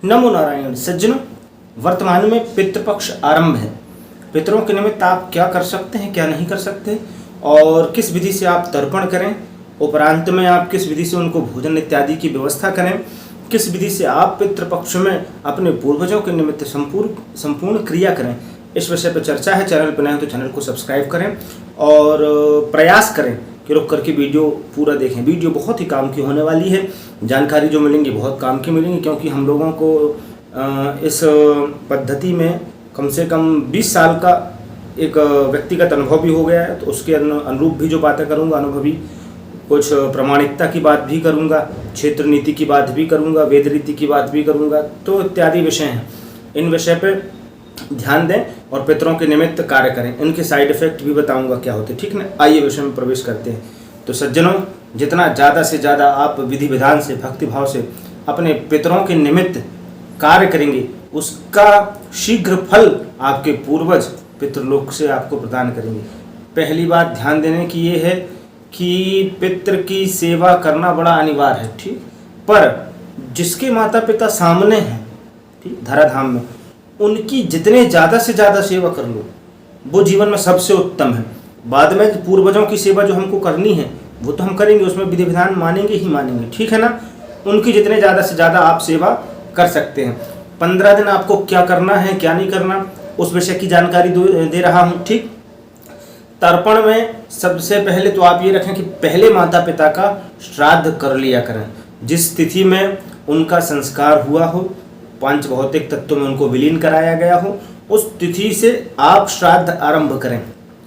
नमो नारायण। सज्जनों, वर्तमान में पितृपक्ष आरंभ है। पितरों के निमित्त आप क्या कर सकते हैं, क्या नहीं कर सकते, और किस विधि से आप तर्पण करें, उपरांत में आप किस विधि से उनको भोजन इत्यादि की व्यवस्था करें, किस विधि से आप पितृपक्ष में अपने पूर्वजों के निमित्त संपूर्ण क्रिया करें, इस विषय पर चर्चा है। चैनल पर नए हैं तो चैनल को सब्सक्राइब करें और प्रयास करें कि रुक करके वीडियो पूरा देखें। वीडियो बहुत ही काम की होने वाली है, जानकारी जो मिलेंगी बहुत काम की मिलेंगी, क्योंकि हम लोगों को इस पद्धति में कम से कम 20 साल का एक व्यक्तिगत अनुभव भी हो गया है। तो उसके अनुरूप भी जो बातें करूँगा, अनुभवी कुछ प्रामाणिकता की बात भी करूँगा, क्षेत्र नीति की बात भी करूँगा, वेद रीति की बात भी करूँगा, तो इत्यादि विषय हैं। इन विषय पर ध्यान दें और पितरों के निमित्त कार्य करें। इनके साइड इफेक्ट भी बताऊंगा क्या होते हैं, ठीक ना। आइए विषय में प्रवेश करते हैं। तो सज्जनों, जितना ज़्यादा से ज़्यादा आप विधि विधान से, भक्तिभाव से अपने पितरों के निमित्त कार्य करेंगे, उसका शीघ्र फल आपके पूर्वज पितृलोक से आपको प्रदान करेंगे। पहली बात ध्यान देने की ये है कि पितृ की सेवा करना बड़ा अनिवार्य है, ठीक। पर जिसके माता पिता सामने हैं, ठीक, धराधाम में, उनकी जितने ज़्यादा से ज़्यादा सेवा कर लो, वो जीवन में सबसे उत्तम है। बाद में पूर्वजों की सेवा जो हमको करनी है वो तो हम करेंगे, उसमें विधि विधान मानेंगे ही मानेंगे, ठीक है ना। उनकी जितने ज़्यादा से ज़्यादा आप सेवा कर सकते हैं। 15 दिन आपको क्या करना है, क्या नहीं करना, उस विषय की जानकारी दे रहा हूँ, ठीक। तर्पण में सबसे पहले तो आप ये रखें कि पहले माता पिता का श्राद्ध कर लिया करें। जिस तिथि में उनका संस्कार हुआ हो, पंच भौतिक तत्वों में उनको विलीन कराया गया हो, उस तिथि से आप श्राद्ध आरंभ करें,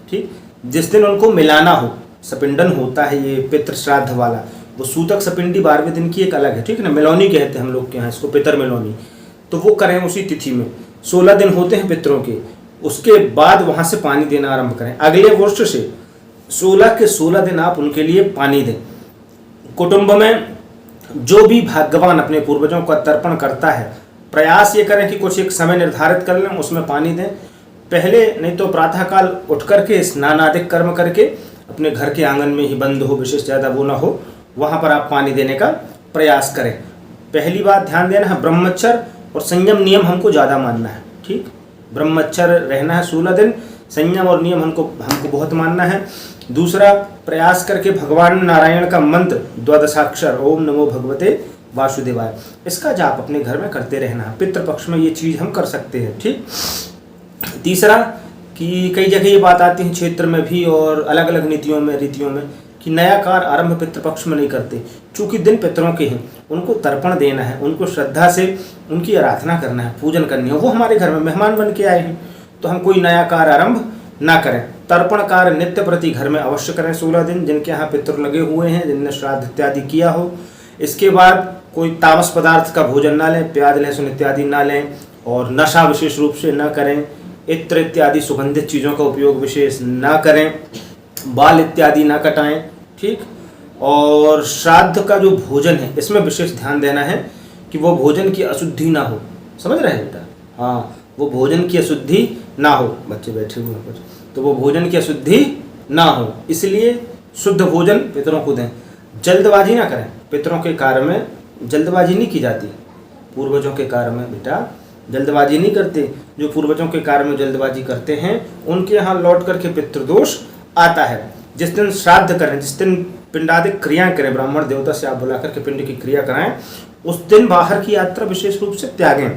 ठीक। जिस दिन उनको मिलाना हो, सपिंडन होता है ये पितृ श्राद्ध वाला, वो सूतक सपिंडी 12वें दिन की एक अलग है, ठीक है ना। मिलौनी कहते हैं हम लोग के यहाँ इसको, पितर मिलौनी, तो वो करें उसी तिथि में। 16 दिन होते हैं पितरों के, उसके बाद वहाँ से पानी देना आरंभ करें। अगले वर्ष से 16 के 16 दिन आप उनके लिए पानी दें। कुटुंब में जो भी भाग्यवान अपने पूर्वजों का तर्पण करता है, प्रयास ये करें कि कुछ एक समय निर्धारित कर लें, उसमें पानी दें। पहले नहीं तो प्रातःकाल उठ करके स्नान आदि कर्म करके अपने घर के आंगन में ही बंद हो, विशेष ज़्यादा वो ना हो, वहाँ पर आप पानी देने का प्रयास करें। पहली बात ध्यान देना है, ब्रह्मचर्य और संयम नियम हमको ज़्यादा मानना है, ठीक। ब्रह्मचर्य रहना है 16 दिन, संयम और नियम हमको बहुत मानना है। दूसरा, प्रयास करके भगवान नारायण का मंत्र 12 ओम नमो भगवते वासुदेवाय, इसका जाप अपने घर में करते रहना है। पितृपक्ष में ये चीज़ हम कर सकते हैं, ठीक। तीसरा, कि कई जगह ये बात आती है क्षेत्र में भी और अलग अलग नीतियों में, रीतियों में, कि नया कार्य आरंभ पितृपक्ष में नहीं करते। चूँकि दिन पितरों के हैं, उनको तर्पण देना है, उनको श्रद्धा से उनकी आराधना करना है, पूजन करनी है। वो हमारे घर में मेहमान बन के आए हैं, तो हम कोई नया कार्य आरंभ ना करें। तर्पण कार्य नित्य प्रति घर में अवश्य करें 16 दिन, जिनके यहाँ पितृ लगे हुए हैं, जिनने श्राद्ध इत्यादि किया हो। इसके बाद कोई तामस पदार्थ का भोजन ना लें, प्याज लहसुन इत्यादि ना लें, और नशा विशेष रूप से ना करें। इत्र इत्यादि सुगंधित चीज़ों का उपयोग विशेष ना करें। बाल इत्यादि ना कटाएं, ठीक। और श्राद्ध का जो भोजन है, इसमें विशेष ध्यान देना है कि वो भोजन की अशुद्धि ना हो। समझ रहे हैं बेटा? हाँ, वो भोजन की अशुद्धि ना हो। बच्चे बैठे हुए हैं, तो वो भोजन की अशुद्धि ना हो, इसलिए शुद्ध भोजन पितरों को दें। जल्दबाजी ना करें, पितरों के कार्य में जल्दबाजी नहीं की जाती। पूर्वजों के कार्य में बेटा जल्दबाजी नहीं करते। जो पूर्वजों के कार्य में जल्दबाजी करते हैं, उनके यहाँ लौट करके पितृदोष आता है। जिस दिन श्राद्ध करें, जिस दिन पिंडादिक क्रियाएं करें, ब्राह्मण देवता से आप बुला करके पिंड की क्रिया कराएं, उस दिन बाहर की यात्रा विशेष रूप से त्यागें,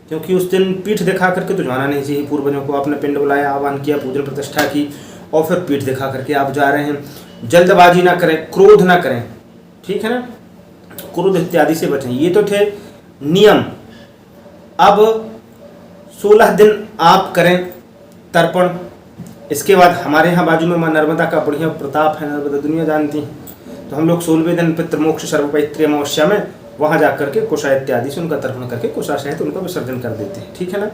क्योंकि उस दिन पीठ दिखा करके तो जाना नहीं चाहिए। पूर्वजों को आपने पिंड बुलाया, आह्वान किया, पूजन प्रतिष्ठा की, और फिर पीठ दिखा करके आप जा रहे हैं। जल्दबाजी ना करें, क्रोध ना करें, ठीक है ना। क्रोध इत्यादि से बचें। ये तो थे नियम। अब 16 दिन आप करें तर्पण। इसके बाद हमारे यहाँ बाजू में माँ नर्मदा का बढ़िया प्रताप है, नर्मदा दुनिया जानती है, तो हम लोग 16वें दिन पितृमोक्ष सर्वपैत्री अमावस्या में वहाँ जा करके कुशा इत्यादि से उनका तर्पण करके कुशा सहित उनका विसर्जन कर देते हैं, ठीक है ना।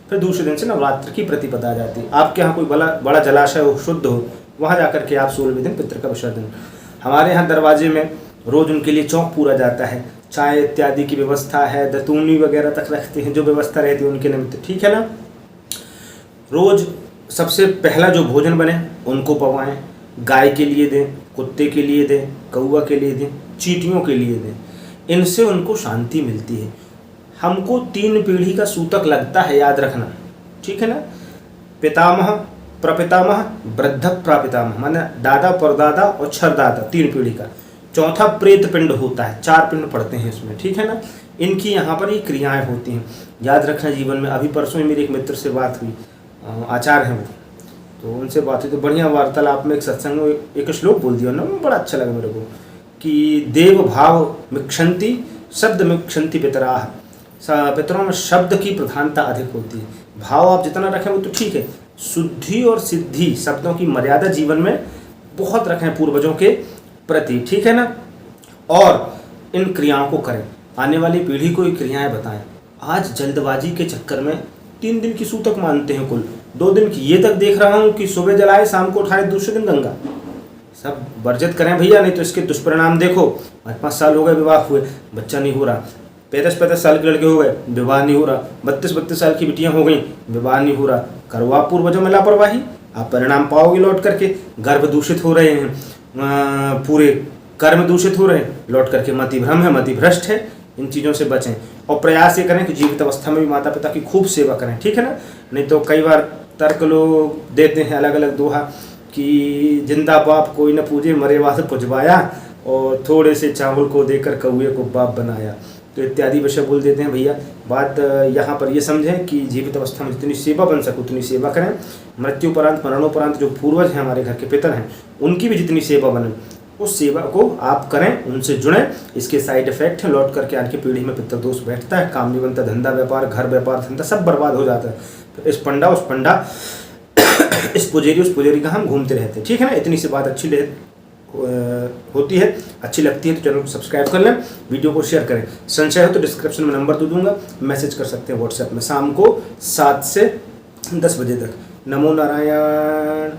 फिर दूसरे दिन से नवरात्र की प्रतिपदा आ जाती है। आपके यहाँ कोई बड़ा जलाशय हो, शुद्ध हो, वहाँ जा करके आप 16वें दिन पितृ का विसर्जन। हमारे यहाँ दरवाजे में रोज उनके लिए चौक पूरा जाता है, चाय इत्यादि की व्यवस्था है, दतूनी वगैरह तक रखते हैं, जो व्यवस्था रहती है उनके निमित्त, ठीक है ना। रोज सबसे पहला जो भोजन बने उनको पवाएं। गाय के लिए दें, कुत्ते के लिए दें, कौवा के लिए दें, चींटियों के लिए दें। इनसे उनको शांति मिलती है। हमको 3 पीढ़ी का सूतक लगता है, याद रखना, ठीक है ना। पितामह, प्रपितामह, वृद्ध प्रापितामह, माने दादा परदादा और छरदादा, 3 पीढ़ी का। चौथा प्रेत पिंड होता है, 4 पिंड पड़ते हैं इसमें, ठीक है ना। इनकी यहाँ पर ये क्रियाएं होती हैं, याद रखना जीवन में। अभी परसों ही मेरे एक मित्र से बात हुई, आचार्य हैं वो, तो उनसे बात हुई तो बढ़िया वार्तालाप में एक सत्संग में एक श्लोक बोल दिया ना, बड़ा अच्छा लगा मेरे को कि देव भाव मिक्षंति शब्द मिक्षंति पितराह। पितरों में शब्द की प्रधानता अधिक होती है, भाव आप जितना रखें वो तो ठीक है, शुद्धि और सिद्धि शब्दों की मर्यादा जीवन में बहुत रखें पूर्वजों के प्रति, ठीक है ना। और इन क्रियाओं को करें, आने वाली पीढ़ी को ये क्रियाएं बताएं। आज जल्दबाजी के चक्कर में 3 दिन की सूतक मानते हैं, कुल 2 दिन की। ये तक देख रहा हूँ कि सुबह जलाए शाम को उठाए दूसरे दिन गंगा। सब वर्जित करें भैया, नहीं तो इसके दुष्परिणाम देखो। 5 साल हो गए विवाह हुए, बच्चा नहीं हो रहा। 35 साल के लड़के हो गए, विवाह नहीं हो रहा। 32 साल की बिटियां हो गई, विवाह नहीं हो रहा। करो आप पूर्वजों में लापरवाही, आप परिणाम पाओगे लौट करके। गर्भ दूषित हो रहे हैं, पूरे कर्म दूषित हो रहे हैं, लौट करके मति भ्रम है, मति भ्रष्ट है। इन चीज़ों से बचें और प्रयास ये करें कि जीवित अवस्था में भी माता पिता की खूब सेवा करें, ठीक है ना। नहीं तो कई बार तर्क लोग देते हैं अलग अलग दोहा कि जिंदा बाप कोई न पूजे, मरे बाद पुजवाया, और थोड़े से चावल को देकर कौए को बाप बनाया, तो इत्यादि विषय बोल देते हैं। भैया बात यहाँ पर ये समझें कि जीवित अवस्था में जितनी सेवा बन सके उतनी सेवा करें। मृत्युपरांत, मरणोपरांत जो पूर्वज हैं, हमारे घर के पितर हैं, उनकी भी जितनी सेवा बने उस सेवा को आप करें, उनसे जुड़ें। इसके साइड इफेक्ट हैं, लौट करके आज की पीढ़ी में पितृदोष बैठता है, काम नहीं बनता, धंधा व्यापार, घर व्यापार, धंधा सब बर्बाद हो जाता है। तो इस पंडा उस पंडा, इस पुजेरी उस पुजेरी का हम घूमते रहते हैं, ठीक है ना। इतनी सी बात अच्छी होती है, अच्छी लगती है तो चैनल को सब्सक्राइब कर लें, वीडियो को शेयर करें। संशय हो तो डिस्क्रिप्शन में नंबर दे दूंगा, मैसेज कर सकते हैं व्हाट्सएप में शाम को 7 से 10 बजे तक। नमो नारायण।